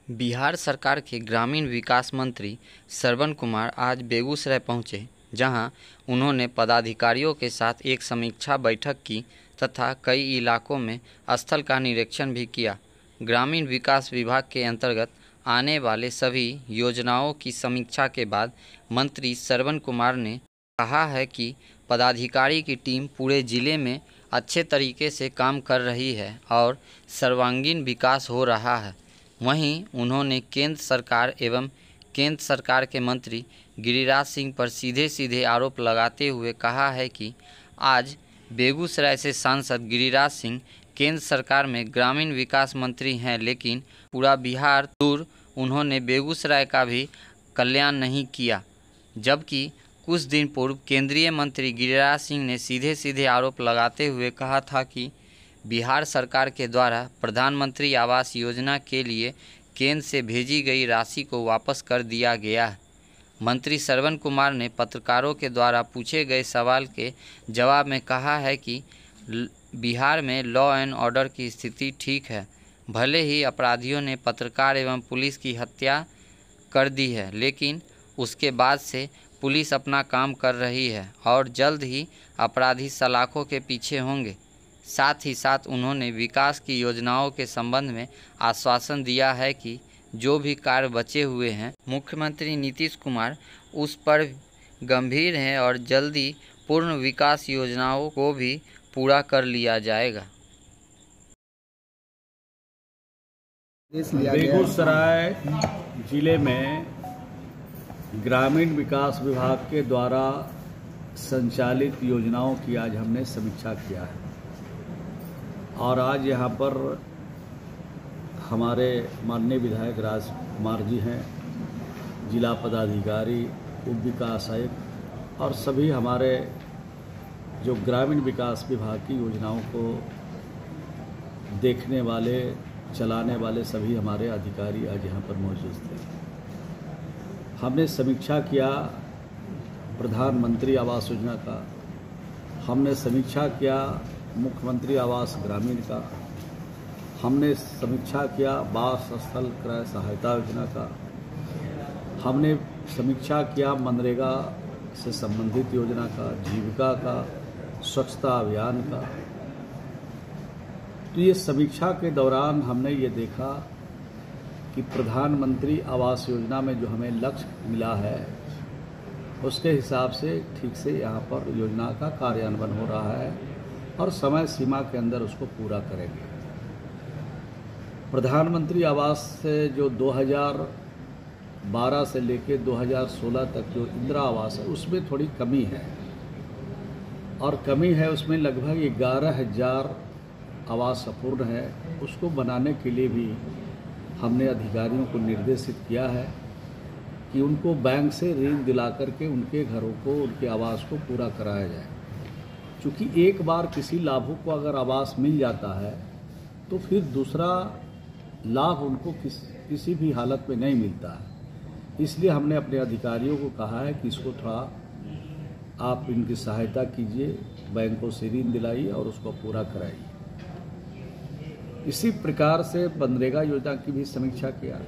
बिहार सरकार के ग्रामीण विकास मंत्री श्रवण कुमार आज बेगूसराय पहुंचे, जहां उन्होंने पदाधिकारियों के साथ एक समीक्षा बैठक की तथा कई इलाकों में स्थल का निरीक्षण भी किया। ग्रामीण विकास विभाग के अंतर्गत आने वाले सभी योजनाओं की समीक्षा के बाद मंत्री श्रवण कुमार ने कहा है कि पदाधिकारी की टीम पूरे जिले में अच्छे तरीके से काम कर रही है और सर्वांगीण विकास हो रहा है। वहीं उन्होंने केंद्र सरकार एवं केंद्र सरकार के मंत्री गिरिराज सिंह पर सीधे सीधे आरोप लगाते हुए कहा है कि आज बेगूसराय से सांसद गिरिराज सिंह केंद्र सरकार में ग्रामीण विकास मंत्री हैं, लेकिन पूरा बिहार दूर उन्होंने बेगूसराय का भी कल्याण नहीं किया। जबकि कुछ दिन पूर्व केंद्रीय मंत्री गिरिराज सिंह ने सीधे सीधे आरोप लगाते हुए कहा था कि बिहार सरकार के द्वारा प्रधानमंत्री आवास योजना के लिए केंद्र से भेजी गई राशि को वापस कर दिया गया है। मंत्री श्रवण कुमार ने पत्रकारों के द्वारा पूछे गए सवाल के जवाब में कहा है कि बिहार में लॉ एंड ऑर्डर की स्थिति ठीक है। भले ही अपराधियों ने पत्रकार एवं पुलिस की हत्या कर दी है, लेकिन उसके बाद से पुलिस अपना काम कर रही है और जल्द ही अपराधी सलाखों के पीछे होंगे। साथ ही साथ उन्होंने विकास की योजनाओं के संबंध में आश्वासन दिया है कि जो भी कार्य बचे हुए हैं मुख्यमंत्री नीतीश कुमार उस पर गंभीर हैं और जल्दी पूर्ण विकास योजनाओं को भी पूरा कर लिया जाएगा। बेगूसराय जिले में ग्रामीण विकास विभाग के द्वारा संचालित योजनाओं की आज हमने समीक्षा किया है और आज यहाँ पर हमारे माननीय विधायक राजकुमार जी हैं, जिला पदाधिकारी, उप विकास आयुक्त और सभी हमारे जो ग्रामीण विकास विभाग की योजनाओं को देखने वाले, चलाने वाले सभी हमारे अधिकारी आज यहाँ पर मौजूद थे। हमने समीक्षा किया प्रधानमंत्री आवास योजना का, हमने समीक्षा किया मुख्यमंत्री आवास ग्रामीण का, हमने समीक्षा किया आवास स्थल क्रय सहायता योजना का, हमने समीक्षा किया मनरेगा से संबंधित योजना का, जीविका का, स्वच्छता अभियान का। तो ये समीक्षा के दौरान हमने ये देखा कि प्रधानमंत्री आवास योजना में जो हमें लक्ष्य मिला है उसके हिसाब से ठीक से यहाँ पर योजना का कार्यान्वयन हो रहा है और समय सीमा के अंदर उसको पूरा करेंगे। प्रधानमंत्री आवास से जो 2012 से लेकर 2016 तक जो इंदिरा आवास है उसमें थोड़ी कमी है और कमी है उसमें लगभग 11,000 आवास अपूर्ण है। उसको बनाने के लिए भी हमने अधिकारियों को निर्देशित किया है कि उनको बैंक से ऋण दिला करके उनके घरों को, उनके आवास को पूरा कराया जाए। क्योंकि एक बार किसी लाभुक को अगर आवास मिल जाता है तो फिर दूसरा लाभ उनको किसी भी हालत में नहीं मिलता है। इसलिए हमने अपने अधिकारियों को कहा है कि इसको थोड़ा आप इनकी सहायता कीजिए, बैंकों से ऋण दिलाइए और उसको पूरा कराइए। इसी प्रकार से मनरेगा योजना की भी समीक्षा किया।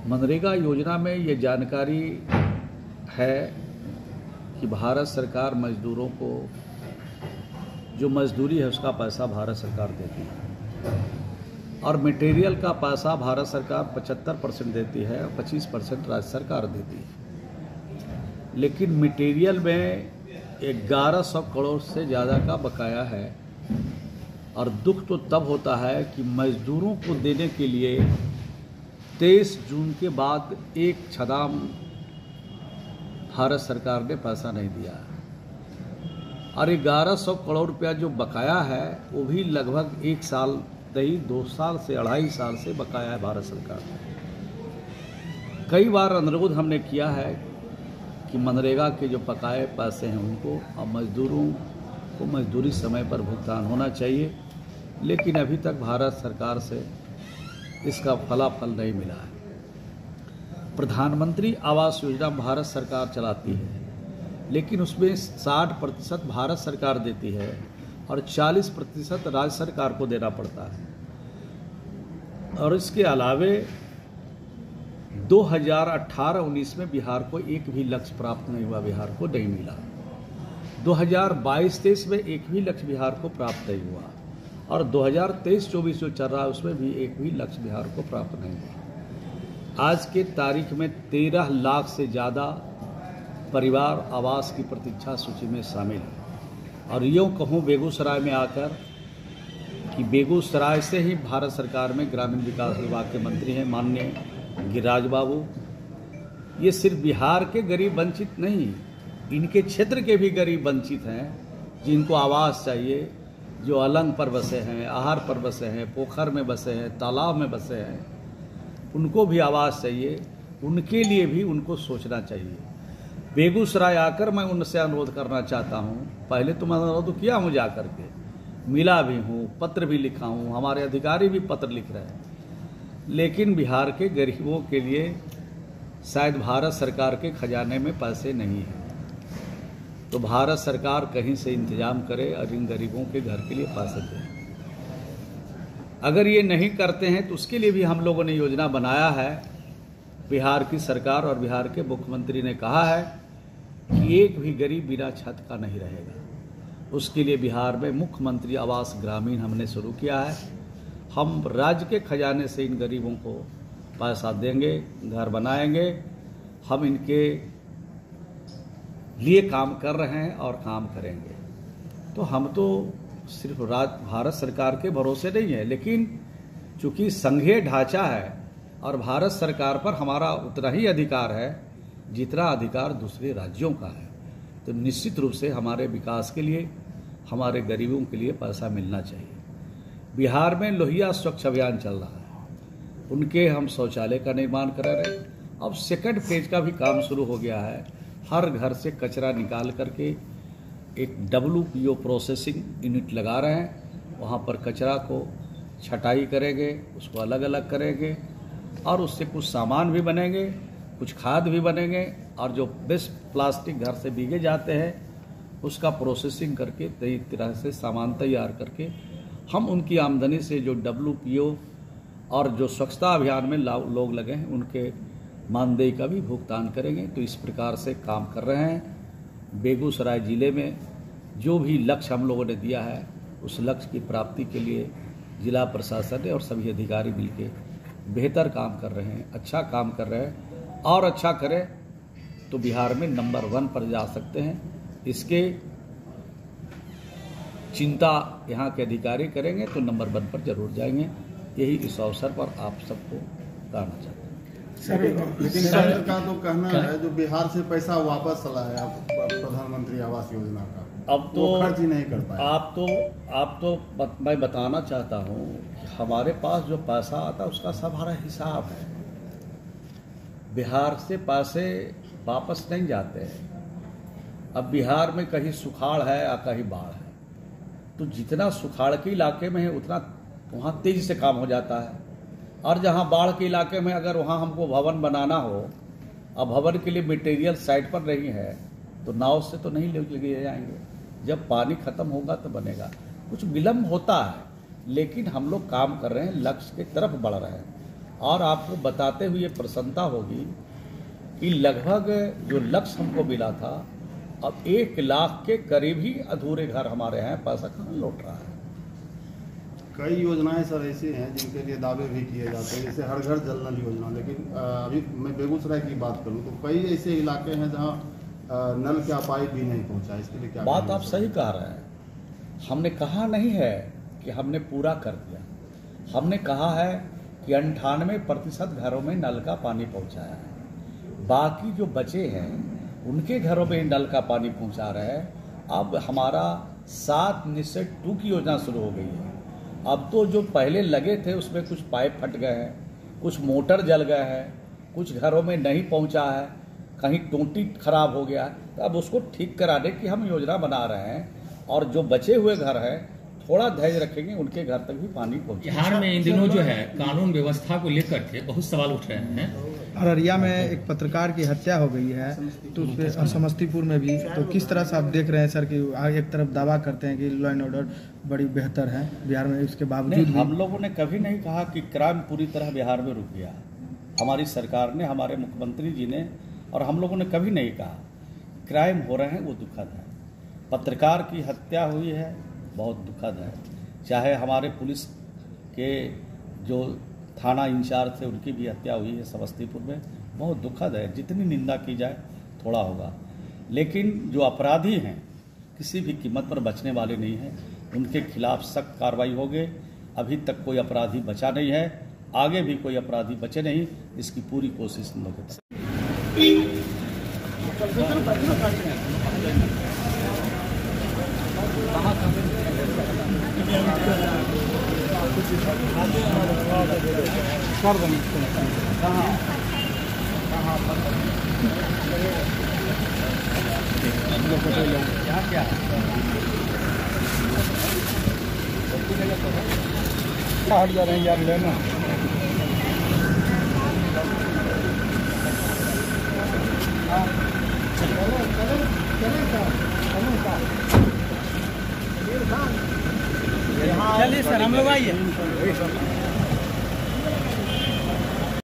मनरेगा योजना में ये जानकारी है कि भारत सरकार मजदूरों को जो मजदूरी है उसका पैसा भारत सरकार देती है और मटेरियल का पैसा भारत सरकार 75% देती है और 25% राज्य सरकार देती है। लेकिन मटेरियल में 1100 करोड़ से ज़्यादा का बकाया है और दुख तो तब होता है कि मजदूरों को देने के लिए 23 जून के बाद एक छदाम भारत सरकार ने पैसा नहीं दिया और 1100 करोड़ रुपया जो बकाया है वो भी लगभग 1 साल नहीं 2 साल से 2.5 साल से बकाया है भारत सरकार। कई बार अनुरोध हमने किया है कि मनरेगा के जो बकाए पैसे हैं उनको और मजदूरों को मजदूरी समय पर भुगतान होना चाहिए, लेकिन अभी तक भारत सरकार से इसका फलाफल नहीं मिला है। प्रधानमंत्री आवास योजना भारत सरकार चलाती है, लेकिन उसमें 60% भारत सरकार देती है और 40% राज्य सरकार को देना पड़ता है। और इसके अलावे 2018-19 में बिहार को एक भी लक्ष्य प्राप्त नहीं हुआ, बिहार को नहीं मिला। 2022-23 में एक भी लक्ष्य बिहार को प्राप्त नहीं हुआ, और 2023-24 जो चल रहा है उसमें भी एक भी लक्ष्य बिहार को प्राप्त नहीं हुआ। आज के तारीख में 13 लाख से ज़्यादा परिवार आवास की प्रतीक्षा सूची में शामिल है। और यूँ कहूँ बेगूसराय में आकर कि बेगूसराय से ही भारत सरकार में ग्रामीण विकास विभाग के मंत्री हैं माननीय गिरिराज बाबू। ये सिर्फ बिहार के गरीब वंचित नहीं, इनके क्षेत्र के भी गरीब वंचित हैं जिनको आवास चाहिए, जो अलंग पर बसे हैं, आहार पर बसे हैं, पोखर में बसे हैं, तालाब में बसे हैं, उनको भी आवास चाहिए। उनके लिए भी उनको सोचना चाहिए। बेगूसराय आकर मैं उनसे अनुरोध करना चाहता हूँ, पहले तो मैं अनुरोध किया हूँ, जा कर के मिला भी हूँ, पत्र भी लिखा हूँ, हमारे अधिकारी भी पत्र लिख रहे हैं, लेकिन बिहार के गरीबों के लिए शायद भारत सरकार के खजाने में पैसे नहीं हैं। तो भारत सरकार कहीं से इंतजाम करे और इन गरीबों के घर के लिए पैसे दे। अगर ये नहीं करते हैं तो उसके लिए भी हम लोगों ने योजना बनाया है। बिहार की सरकार और बिहार के मुख्यमंत्री ने कहा है कि एक भी गरीब बिना छत का नहीं रहेगा। उसके लिए बिहार में मुख्यमंत्री आवास ग्रामीण हमने शुरू किया है। हम राज्य के खजाने से इन गरीबों को पैसा देंगे, घर बनाएंगे। हम इनके लिए काम कर रहे हैं और काम करेंगे। तो हम तो सिर्फ भारत सरकार के भरोसे नहीं है, लेकिन चूंकि संघीय ढांचा है और भारत सरकार पर हमारा उतना ही अधिकार है जितना अधिकार दूसरे राज्यों का है, तो निश्चित रूप से हमारे विकास के लिए, हमारे गरीबों के लिए पैसा मिलना चाहिए। बिहार में लोहिया स्वच्छ अभियान चल रहा है, उनके हम शौचालय का निर्माण करा रहे हैं। अब सेकंड फेज का भी काम शुरू हो गया है। हर घर से कचरा निकाल करके एक WPO प्रोसेसिंग यूनिट लगा रहे हैं। वहाँ पर कचरा को छटाई करेंगे, उसको अलग अलग करेंगे और उससे कुछ सामान भी बनेंगे, कुछ खाद भी बनेंगे, और जो वेस्ट प्लास्टिक घर से भीगे जाते हैं उसका प्रोसेसिंग करके कई तरह से सामान तैयार करके हम उनकी आमदनी से जो WPO और जो स्वच्छता अभियान में लोग लगे हैं उनके मानदेय का भी भुगतान करेंगे। तो इस प्रकार से काम कर रहे हैं। बेगूसराय जिले में जो भी लक्ष्य हम लोगों ने दिया है उस लक्ष्य की प्राप्ति के लिए जिला प्रशासन और सभी अधिकारी मिलकर बेहतर काम कर रहे हैं, अच्छा काम कर रहे हैं। और अच्छा करें तो बिहार में नंबर 1 पर जा सकते हैं। इसके चिंता यहाँ के अधिकारी करेंगे तो नंबर 1 पर जरूर जाएंगे। यही इस अवसर पर आप सबको कहना चाहते हैं। लेकिन केंद्र का तो कहना है जो बिहार से पैसा वापस चला है प्रधानमंत्री आवास योजना का, अब तो खर्च ही नहीं कर पाए। आप तो मैं बताना चाहता हूँ हमारे पास जो पैसा आता है उसका सब हमारा हिसाब है। बिहार से पैसे वापस नहीं जाते हैं। अब बिहार में कहीं सुखाड़ है या कहीं बाढ़ है, तो जितना सुखाड़ के इलाके में है उतना वहाँ तेजी से काम हो जाता है। और जहाँ बाढ़ के इलाके में अगर वहाँ हमको भवन बनाना हो, अब भवन के लिए मटेरियल साइट पर नहीं है, तो नाव से तो नहीं ले जाएंगे। जब पानी खत्म होगा तो बनेगा। कुछ विलम्ब होता है, लेकिन हम लोग काम कर रहे हैं, लक्ष्य की तरफ बढ़ रहे हैं। और आपको बताते हुए प्रसन्नता होगी कि लगभग जो लक्ष्य हमको मिला था, अब 1 लाख के करीब ही अधूरे घर हमारे हैं, पैसा कहाँ लौट रहा है। कई योजनाएं सर ऐसी हैं जिनके लिए दावे भी किए जाते हैं, जैसे हर घर जल नल योजना। लेकिन अभी मैं बेगूसराय की बात करूं तो कई ऐसे इलाके हैं जहां नल का पाइप भी नहीं पहुंचा। इसके लिए क्या बात आप सही कह रहे हैं। हमने कहा नहीं है कि हमने पूरा कर दिया। हमने कहा है कि 98% घरों में नल का पानी पहुंचाया है। बाकी जो बचे हैं उनके घरों में नल का पानी पहुंचा रहे हैं। अब हमारा 7 निश्चय 2 की योजना शुरू हो गई है। अब तो जो पहले लगे थे उसमें कुछ पाइप फट गए हैं, कुछ मोटर जल गए हैं, कुछ घरों में नहीं पहुंचा है, कहीं टोंटी खराब हो गया, तो अब उसको ठीक कराने की हम योजना बना रहे हैं। और जो बचे हुए घर हैं थोड़ा धैर्य रखेंगे, उनके घर तक भी पानी पहुंचे। बिहार में इन दिनों जो है कानून व्यवस्था को लेकर के बहुत सवाल उठ रहे हैं। अररिया में एक पत्रकार की हत्या हो गई है, तो उस पे समस्तीपुर में भी, तो किस तरह से आप देख रहे हैं सर कि एक तरफ दावा करते हैं कि लॉ एंड ऑर्डर बड़ी बेहतर है बिहार में, इसके बावजूद भी हम लोगों ने कभी नहीं कहा कि क्राइम पूरी तरह बिहार में रुक गया। हमारी सरकार ने, हमारे मुख्यमंत्री जी ने और हम लोगों ने कभी नहीं कहा क्राइम हो रहे हैं, वो दुखद है। पत्रकार की हत्या हुई है, बहुत दुखद है। चाहे हमारे पुलिस के जो थाना इंचार्ज थे उनकी भी हत्या हुई है समस्तीपुर में, बहुत दुखद है। जितनी निंदा की जाए थोड़ा होगा, लेकिन जो अपराधी हैं किसी भी कीमत पर बचने वाले नहीं हैं, उनके खिलाफ सख्त कार्रवाई होगी। अभी तक कोई अपराधी बचा नहीं है, आगे भी कोई अपराधी बचे नहीं, इसकी पूरी कोशिश हम लोग हट जा रहे हैं यार, लेना चलिए सर, हम लोग आइए।